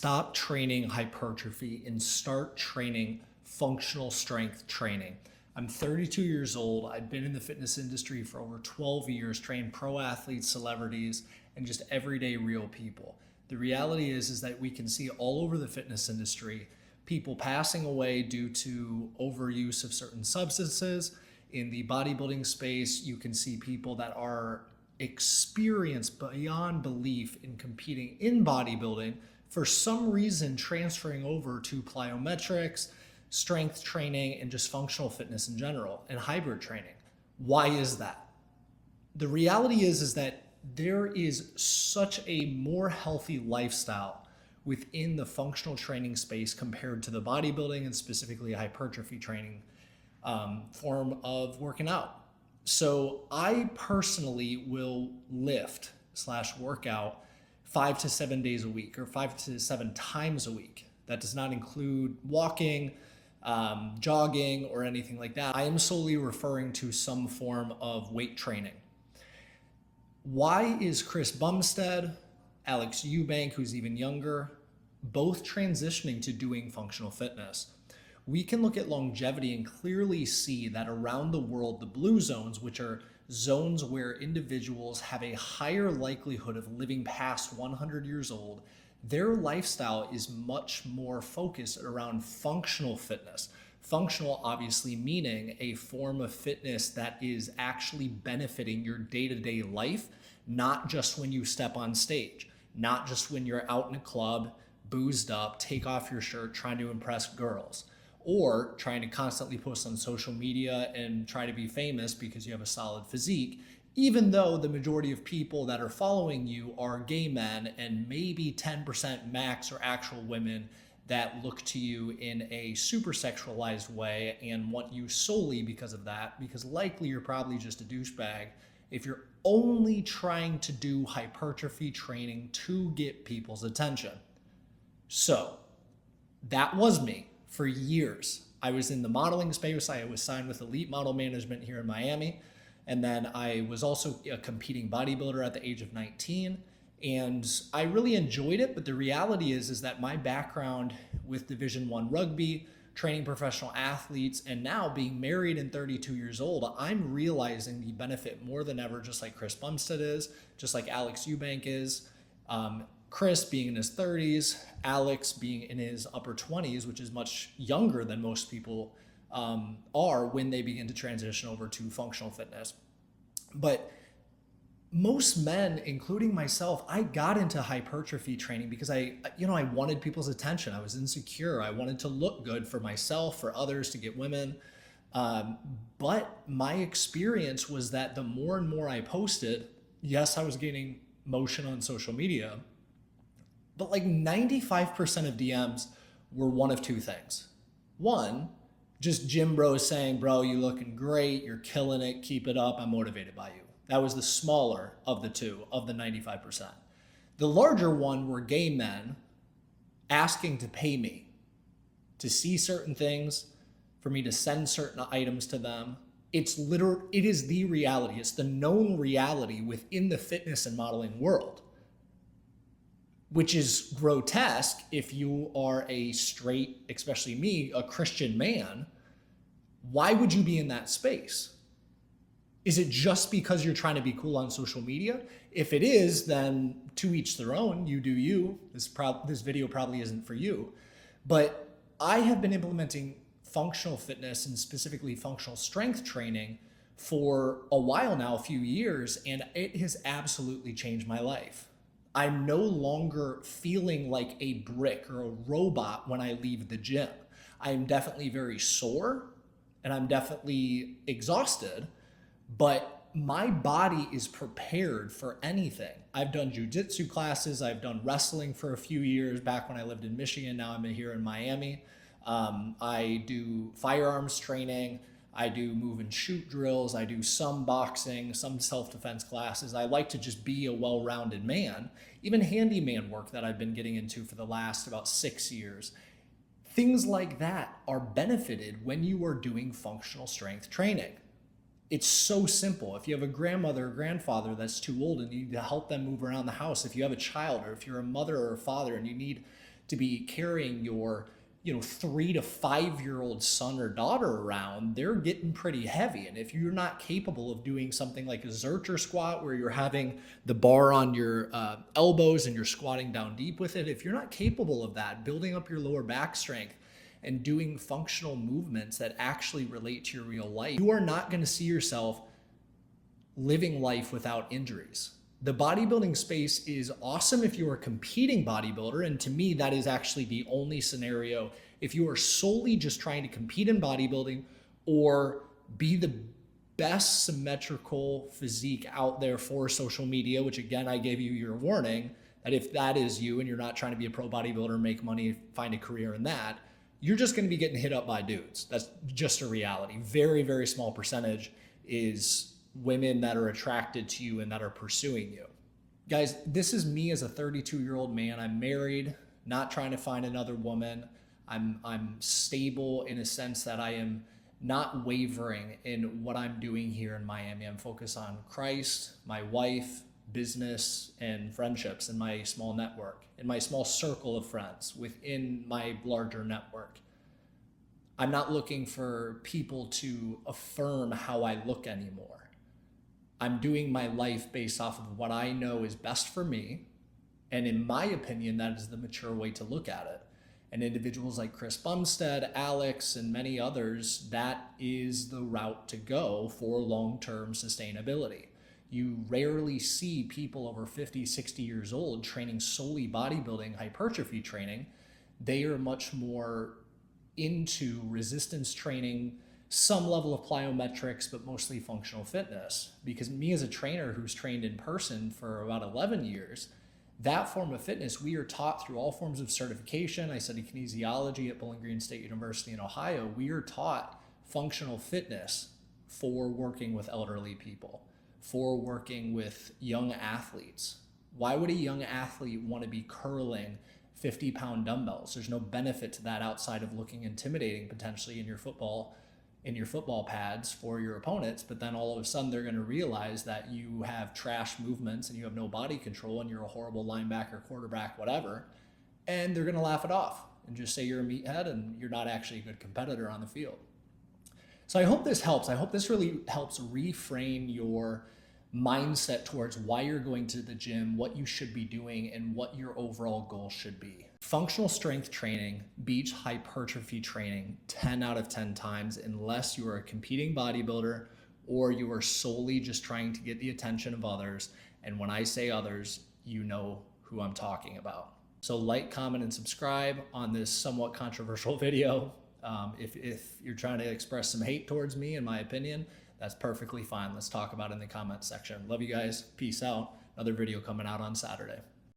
stop training hypertrophy and start training functional strength training. I'm 32 years old. I've been in the fitness industry for over 12 years, trained pro athletes, celebrities, and just everyday real people. The reality is that we can see all over the fitness industry people passing away due to overuse of certain substances. In the bodybuilding space, you can see people that are experienced beyond belief in competing in bodybuilding, for some reason transferring over to plyometrics, strength training, and just functional fitness in general, and hybrid training. Why is that? The reality is that there is such a more healthy lifestyle within the functional training space compared to the bodybuilding and specifically hypertrophy training form of working out. So I personally will lift/workout 5 to 7 days a week, or 5 to 7 times a week. That does not include walking, jogging, or anything like that. I am solely referring to some form of weight training. Why is Chris Bumstead, Alex Eubank, who's even younger, both transitioning to doing functional fitness? We can look at longevity and clearly see that around the world, the blue zones, which are zones where individuals have a higher likelihood of living past 100 years old, their lifestyle is much more focused around functional fitness. Functional, obviously, meaning a form of fitness that is actually benefiting your day-to-day life, not just when you step on stage, not just when you're out in a club, boozed up, take off your shirt, trying to impress girls, or trying to constantly post on social media and try to be famous because you have a solid physique, even though the majority of people that are following you are gay men and maybe 10% max are actual women that look to you in a super sexualized way and want you solely because of that, because likely you're probably just a douchebag if you're only trying to do hypertrophy training to get people's attention. So that was me. For years, I was in the modeling space. I was signed with Elite Model Management here in Miami. And then I was also a competing bodybuilder at the age of 19. And I really enjoyed it. But the reality is that my background with Division I rugby, training professional athletes, and now being married and 32 years old, I'm realizing the benefit more than ever, just like Chris Bumstead is, just like Alex Eubank is. Chris being in his 30s, Alex being in his upper 20s, which is much younger than most people are when they begin to transition over to functional fitness. But most men, including myself, I got into hypertrophy training because I wanted people's attention. I was insecure. I wanted to look good for myself, for others, to get women. But my experience was that the more and more I posted, yes, I was gaining motion on social media, but like 95% of DMs were one of two things. One, just gym bros saying, bro, you looking great, you're killing it, keep it up, I'm motivated by you. That was the smaller of the two, of the 95%. The larger one were gay men asking to pay me to see certain things, for me to send certain items to them. It is the reality. It's the known reality within the fitness and modeling world, which is grotesque if you are a straight, especially me, a Christian man. Why would you be in that space? Is it just because you're trying to be cool on social media? If it is, then to each their own. You do you. This video probably isn't for you. But I have been implementing functional fitness and specifically functional strength training for a while now, a few years, and it has absolutely changed my life. I'm no longer feeling like a brick or a robot when I leave the gym. I'm definitely very sore and I'm definitely exhausted, but my body is prepared for anything. I've done jujitsu classes. I've done wrestling for a few years back when I lived in Michigan. Now I'm here in Miami. I do firearms training. I do move and shoot drills. I do some boxing, some self-defense classes. I like to just be a well-rounded man. Even handyman work that I've been getting into for the last about 6 years. Things like that are benefited when you are doing functional strength training. It's so simple. If you have a grandmother or grandfather that's too old and you need to help them move around the house, if you have a child, or if you're a mother or a father and you need to be carrying your 3 to 5 year old son or daughter around, they're getting pretty heavy. And if you're not capable of doing something like a Zercher squat where you're having the bar on your elbows and you're squatting down deep with it, if you're not capable of that, building up your lower back strength and doing functional movements that actually relate to your real life, you are not going to see yourself living life without injuries. The bodybuilding space is awesome if you're a competing bodybuilder, and to me, that is actually the only scenario. If you are solely just trying to compete in bodybuilding or be the best symmetrical physique out there for social media, which again, I gave you your warning that if that is you and you're not trying to be a pro bodybuilder, make money, find a career in that, you're just going to be getting hit up by dudes. That's just a reality. Very, very small percentage is women that are attracted to you and that are pursuing you. Guys, this is me as a 32-year-old man. I'm married, not trying to find another woman. I'm stable in a sense that I am not wavering in what I'm doing here in Miami. I'm focused on Christ, my wife, business, and friendships in my small network, in my small circle of friends within my larger network. I'm not looking for people to affirm how I look anymore. I'm doing my life based off of what I know is best for me. And in my opinion, that is the mature way to look at it. And individuals like Chris Bumstead, Alex, and many others, that is the route to go for long-term sustainability. You rarely see people over 50, 60 years old training solely bodybuilding, hypertrophy training. They are much more into resistance training, some level of plyometrics, but mostly functional fitness. Because me as a trainer who's trained in person for about 11 years, that form of fitness, we are taught through all forms of certification. I studied kinesiology at Bowling Green State University in Ohio. We are taught functional fitness for working with elderly people, for working with young athletes. Why would a young athlete want to be curling 50-pound dumbbells? There's no benefit to that outside of looking intimidating potentially in your football pads for your opponents, but then all of a sudden they're going to realize that you have trash movements and you have no body control and you're a horrible linebacker, quarterback, whatever, and they're going to laugh it off and just say you're a meathead and you're not actually a good competitor on the field. So I hope this helps. I hope this really helps reframe your mindset towards why you're going to the gym, what you should be doing, and what your overall goal should be. Functional strength training beats hypertrophy training 10 out of 10 times unless you are a competing bodybuilder or you are solely just trying to get the attention of others. And when I say others, you know who I'm talking about. So like, comment, and subscribe on this somewhat controversial video. If you're trying to express some hate towards me, in my opinion, that's perfectly fine. Let's talk about it in the comments section. Love you guys. Peace out. Another video coming out on Saturday.